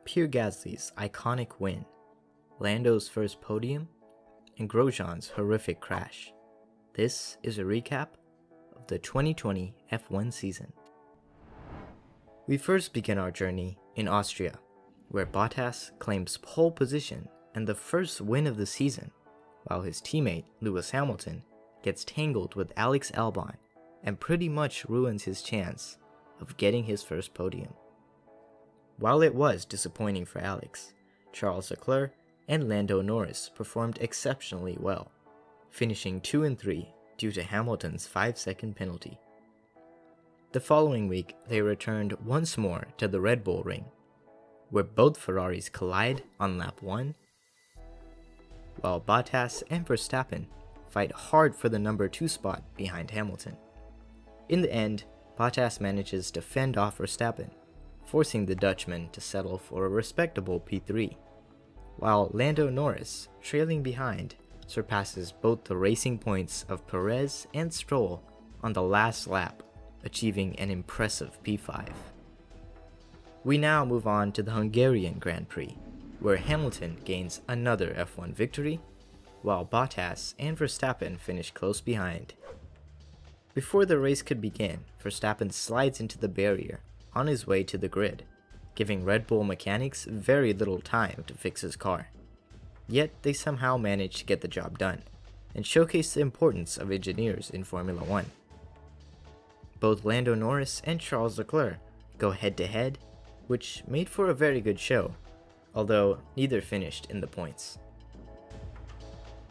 Pierre Gasly's iconic win, Lando's first podium, and Grosjean's horrific crash. This is a recap of the 2020 F1 season. We first begin our journey in Austria, where Bottas claims pole position and the first win of the season, while his teammate Lewis Hamilton gets tangled with Alex Albon and pretty much ruins his chance of getting his first podium. While it was disappointing for Alex, Charles Leclerc and Lando Norris performed exceptionally well, finishing 2 and 3 due to Hamilton's 5-second penalty. The following week, they returned once more to the Red Bull Ring, where both Ferraris collide on lap 1, while Bottas and Verstappen fight hard for the number 2 spot behind Hamilton. In the end, Bottas manages to fend off Verstappen, forcing the Dutchman to settle for a respectable P3, while Lando Norris, trailing behind, surpasses both the racing points of Perez and Stroll on the last lap, achieving an impressive P5. We now move on to the Hungarian Grand Prix, where Hamilton gains another F1 victory, while Bottas and Verstappen finish close behind. Before the race could begin, Verstappen slides into the barrier on his way to the grid, giving Red Bull mechanics very little time to fix his car. Yet they somehow manage to get the job done, and showcase the importance of engineers in Formula 1. Both Lando Norris and Charles Leclerc go head-to-head, which made for a very good show, although neither finished in the points.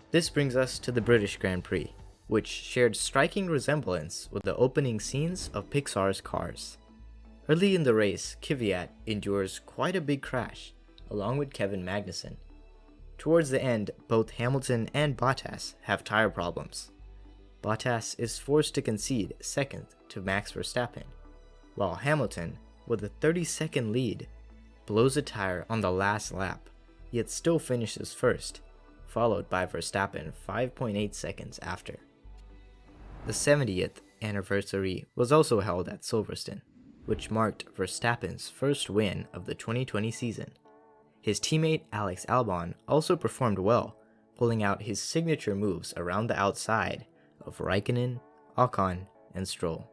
This brings us to the British Grand Prix, which shared striking resemblance with the opening scenes of Pixar's Cars. Early in the race, Kvyat endures quite a big crash, along with Kevin Magnussen. Towards the end, both Hamilton and Bottas have tire problems. Bottas is forced to concede second to Max Verstappen, while Hamilton, with a 30-second lead, blows a tire on the last lap, yet still finishes first, followed by Verstappen 5.8 seconds after. The 70th anniversary was also held at Silverstone, which marked Verstappen's first win of the 2020 season. His teammate Alex Albon also performed well, pulling out his signature moves around the outside of Raikkonen, Ocon, and Stroll.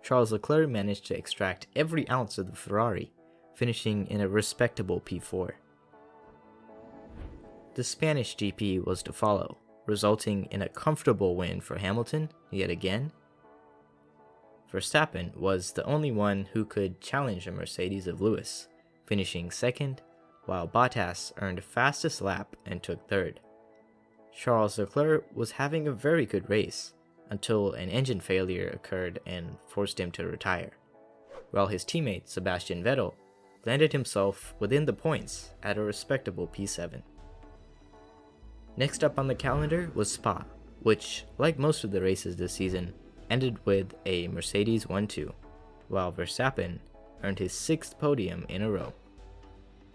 Charles Leclerc managed to extract every ounce of the Ferrari, finishing in a respectable P4. The Spanish GP was to follow, resulting in a comfortable win for Hamilton yet again. Verstappen was the only one who could challenge a Mercedes of Lewis, finishing second, while Bottas earned fastest lap and took third. Charles Leclerc was having a very good race, until an engine failure occurred and forced him to retire, while his teammate Sebastian Vettel landed himself within the points at a respectable P7. Next up on the calendar was Spa, which, like most of the races this season, ended with a Mercedes 1-2, while Verstappen earned his 6th podium in a row.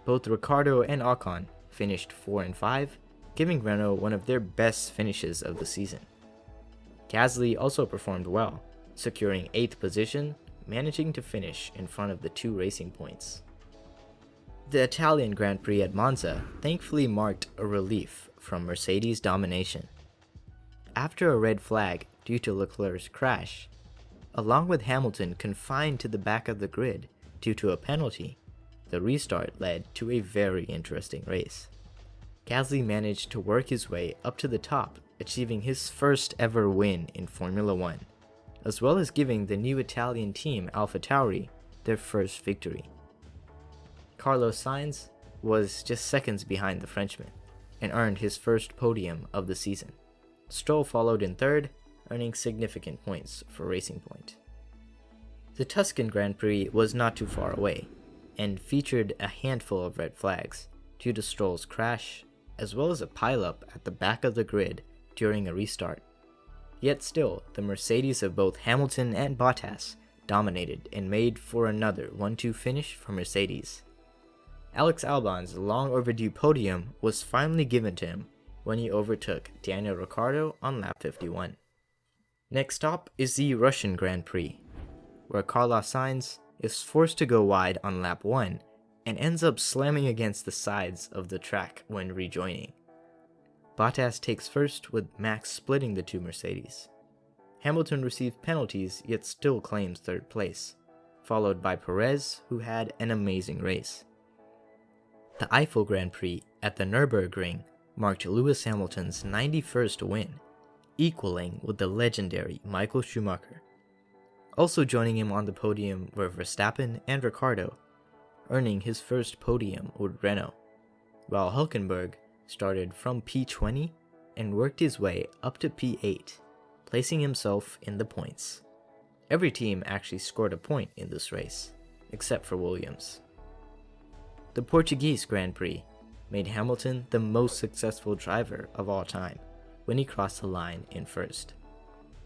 Both Ricciardo and Ocon finished 4 and 5, giving Renault one of their best finishes of the season. Gasly also performed well, securing 8th position, managing to finish in front of the 2 racing points. The Italian Grand Prix at Monza thankfully marked a relief from Mercedes' domination. After a red flag due to Leclerc's crash, along with Hamilton confined to the back of the grid due to a penalty, the restart led to a very interesting race. Gasly managed to work his way up to the top, achieving his first ever win in Formula 1, as well as giving the new Italian team AlphaTauri their first victory. Carlos Sainz was just seconds behind the Frenchman, and earned his first podium of the season. Stroll followed in third, earning significant points for Racing Point. The Tuscan Grand Prix was not too far away, and featured a handful of red flags due to Stroll's crash, as well as a pileup at the back of the grid during a restart. Yet still, the Mercedes of both Hamilton and Bottas dominated and made for another 1-2 finish for Mercedes. Alex Albon's long overdue podium was finally given to him when he overtook Daniel Ricciardo on lap 51. Next stop is the Russian Grand Prix, where Carlos Sainz is forced to go wide on lap 1 and ends up slamming against the sides of the track when rejoining. Bottas takes first, with Max splitting the two Mercedes. Hamilton received penalties yet still claims third place, followed by Perez, who had an amazing race. The Eifel Grand Prix at the Nürburgring marked Lewis Hamilton's 91st win, equaling with the legendary Michael Schumacher. Also joining him on the podium were Verstappen and Ricciardo, earning his first podium with Renault, while Hülkenberg started from P20 and worked his way up to P8, placing himself in the points. Every team actually scored a point in this race, except for Williams. The Portuguese Grand Prix made Hamilton the most successful driver of all time when he crossed the line in first.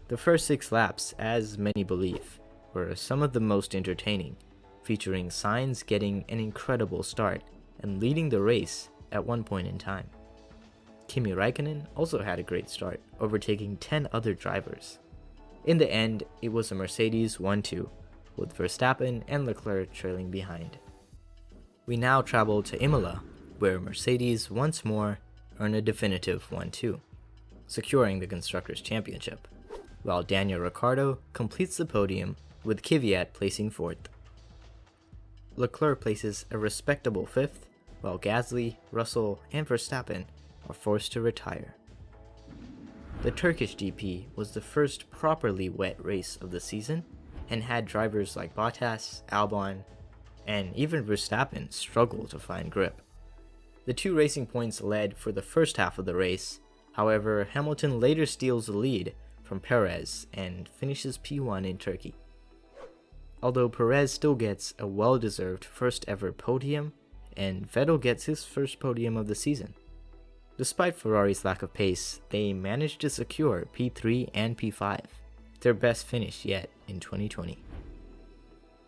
The first 6 laps, as many believe, were some of the most entertaining, featuring Sainz getting an incredible start and leading the race at one point in time. Kimi Räikkönen also had a great start, overtaking 10 other drivers. In the end, it was a Mercedes 1-2, with Verstappen and Leclerc trailing behind. We now travel to Imola, where Mercedes once more earn a definitive 1-2, securing the Constructors' Championship, while Daniel Ricciardo completes the podium with Kvyat placing 4th. Leclerc places a respectable 5th, while Gasly, Russell, and Verstappen are forced to retire. The Turkish GP was the first properly wet race of the season and had drivers like Bottas, Albon, and even Verstappen struggle to find grip. The 2 racing points led for the first half of the race. However, Hamilton later steals the lead from Perez and finishes P1 in Turkey. Although Perez still gets a well-deserved first ever podium, and Vettel gets his first podium of the season. Despite Ferrari's lack of pace, they managed to secure P3 and P5, their best finish yet in 2020.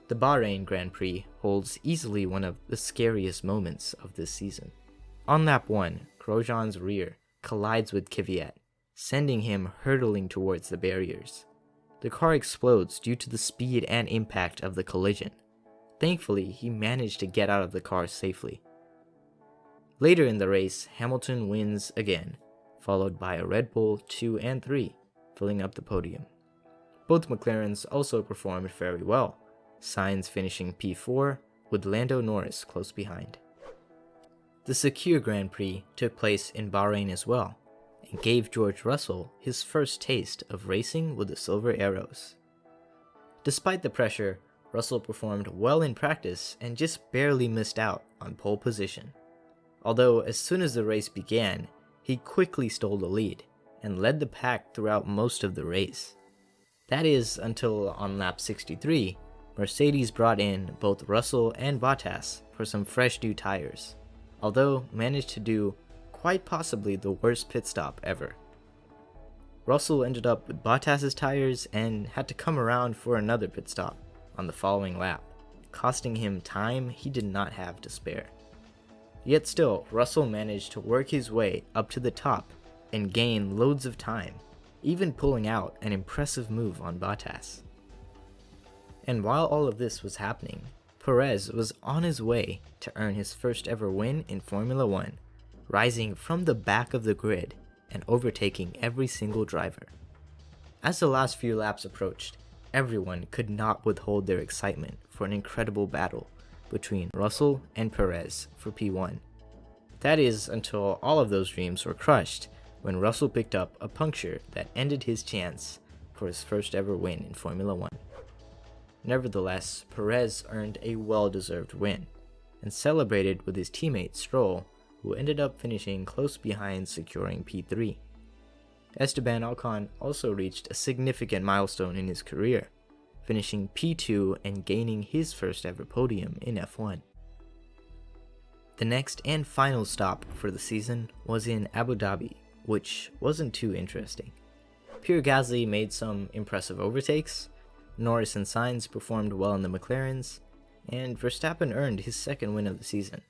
The Bahrain Grand Prix holds easily one of the scariest moments of this season. On lap 1, Grosjean's rear collides with Kvyat, sending him hurtling towards the barriers. The car explodes due to the speed and impact of the collision. Thankfully, he managed to get out of the car safely. Later in the race, Hamilton wins again, followed by a Red Bull 2 and 3, filling up the podium. Both McLarens also performed very well, Sainz finishing P4, with Lando Norris close behind. The Sakhir Grand Prix took place in Bahrain as well, and gave George Russell his first taste of racing with the Silver Arrows. Despite the pressure, Russell performed well in practice and just barely missed out on pole position. Although as soon as the race began, he quickly stole the lead and led the pack throughout most of the race. That is until on lap 63, Mercedes brought in both Russell and Bottas for some fresh new tires, although managed to do quite possibly the worst pit stop ever. Russell ended up with Bottas's tires and had to come around for another pit stop on the following lap, costing him time he did not have to spare. Yet still, Russell managed to work his way up to the top and gain loads of time, even pulling out an impressive move on Bottas. And while all of this was happening, Perez was on his way to earn his first ever win in Formula 1, rising from the back of the grid and overtaking every single driver. As the last few laps approached, everyone could not withhold their excitement for an incredible battle between Russell and Perez for P1. That is until all of those dreams were crushed when Russell picked up a puncture that ended his chance for his first ever win in Formula 1. Nevertheless, Perez earned a well-deserved win and celebrated with his teammate Stroll, who ended up finishing close behind, securing P3. Esteban Ocon also reached a significant milestone in his career, finishing P2 and gaining his first ever podium in F1. The next and final stop for the season was in Abu Dhabi, which wasn't too interesting. Pierre Gasly made some impressive overtakes, Norris and Sainz performed well in the McLarens, and Verstappen earned his second win of the season.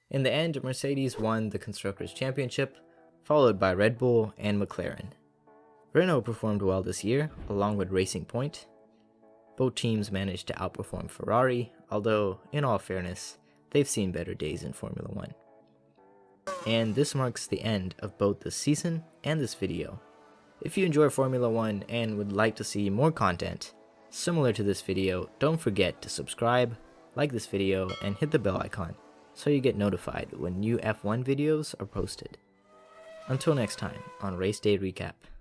In the end, Mercedes won the Constructors' Championship, followed by Red Bull and McLaren. Renault performed well this year, along with Racing Point. Both teams managed to outperform Ferrari, although, in all fairness, they've seen better days in Formula 1. And this marks the end of both the season and this video. If you enjoy Formula 1 and would like to see more content similar to this video, don't forget to subscribe, like this video, and hit the bell icon so you get notified when new F1 videos are posted. Until next time on Race Day Recap.